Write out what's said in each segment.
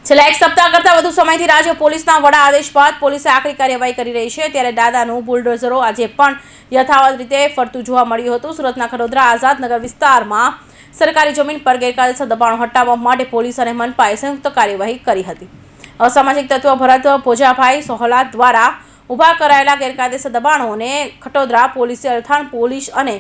છેલ્લા એક સપ્તાહ કરતાં વધુ સમયથી રાજ્ય પોલીસના વડા આદેશ બાદ પોલીસે આકરી કાર્યવાહી કરી રહી છે। ત્યારે દાદાનું બુલડોઝરો આજે પણ યથાવત રીતે ફરતું જોવા મળ્યું હતું। સુરતના ખડોદરા આઝાદનગર વિસ્તારમાં સરકારી જમીન પર ગેરકાયદેસર દબાણો હટાવવા માટે પોલીસ અને મનપાએ સંયુક્ત કાર્યવાહી કરી હતી। અસામાજિક તત્વ ભરત પોજાભાઈ સોહલા દ્વારા ઊભા કરાયેલા ગેરકાયદેસર દબાણોને ખડોદરા પોલીસે અલથાણ પોલીસ અને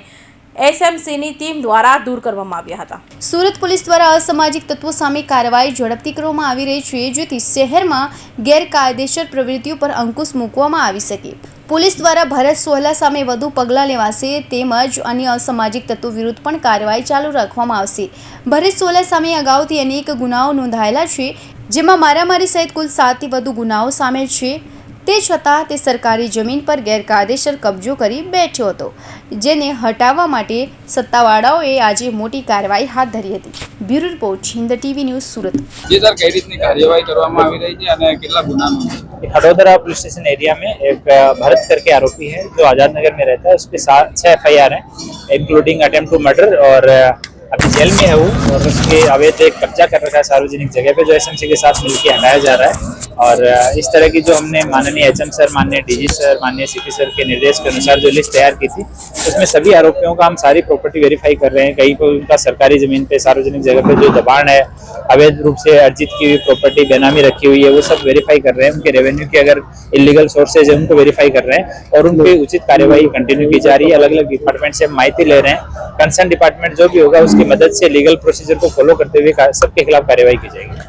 એસએમસીની ટીમ દ્વારા દૂર કરવામાં આવ્યા હતા। સુરત પોલીસ દ્વારા અસામાજિક તત્વો સામે કાર્યવાહી ઝડપથી કરવામાં આવી રહી છે, જેથી શહેરમાં ગેરકાયદેસર પ્રવૃત્તિઓ પર અંકુશ મૂકવામાં આવી શકે। પોલીસ દ્વારા ભરત સોહલા સામે વધુ પગલાં લેવાશે, તેમજ અન્ય અસામાજિક તત્વો વિરુદ્ધ પણ કાર્યવાહી ચાલુ રાખવામાં આવશે। ભરત સોહલા સામે અગાઉથી અનેક ગુનાઓ નોંધાયેલા છે, જેમાં મારામારી સહિત કુલ 7થી વધુ ગુનાઓ સામેલ છે। તે છતાં તે સરકારી જમીન પર ગેરકાયદેસર કબજો કરી બેઠો હતો, જેને હટાવવા માટે સત્તાવાળાઓએ આજે મોટી કાર્યવાહી હાથ ધરી હતી। Bureau report Hind TV news Surat. जी सर, कई रीतनी कार्यवाही કરવામાં આવી રહી છે અને કેટલા ગુના खडोदरा पुलिस स्टेशन एरिया में एक भरत करके आरोपी है जो आजाद नगर में रहता है। उस पर 6 FIR हैं, इंक्लूडिंग अटेम्प्ट टू मर्डर, और अभी जेल में है वो, और उसके अवैध एक कब्जा कर रखा है सार्वजनिक जगह पे, जो एसएमसी के साथ मिलकर हटाया जा रहा है। और इस तरह की जो हमने माननीय एचएम सर, माननीय डीजी सर, माननीय सीपी सर के निर्देश के अनुसार जो लिस्ट तैयार की थी, उसमें सभी आरोपियों का हम सारी प्रॉपर्टी वेरीफाई कर रहे हैं। कहीं पर उनका सरकारी जमीन पे, सार्वजनिक जगह पे जो दबाण है, अवैध रूप से अर्जित की हुई प्रॉपर्टी बेनामी रखी हुई है, वो सब वेरीफाई कर रहे हैं। उनके रेवेन्यू के अगर इलीगल सोर्सेज है उनको वेरीफाई कर रहे हैं, और उन पर उचित कार्यवाही कंटिन्यू की जा रही है। अलग अलग डिपार्टमेंट से माहिती ले रहे हैं। कंसर्न डिपार्टमेंट जो भी होगा उसकी मदद से लीगल प्रोसीजर को फॉलो करते हुए सबके खिलाफ कार्यवाही की जाएगी।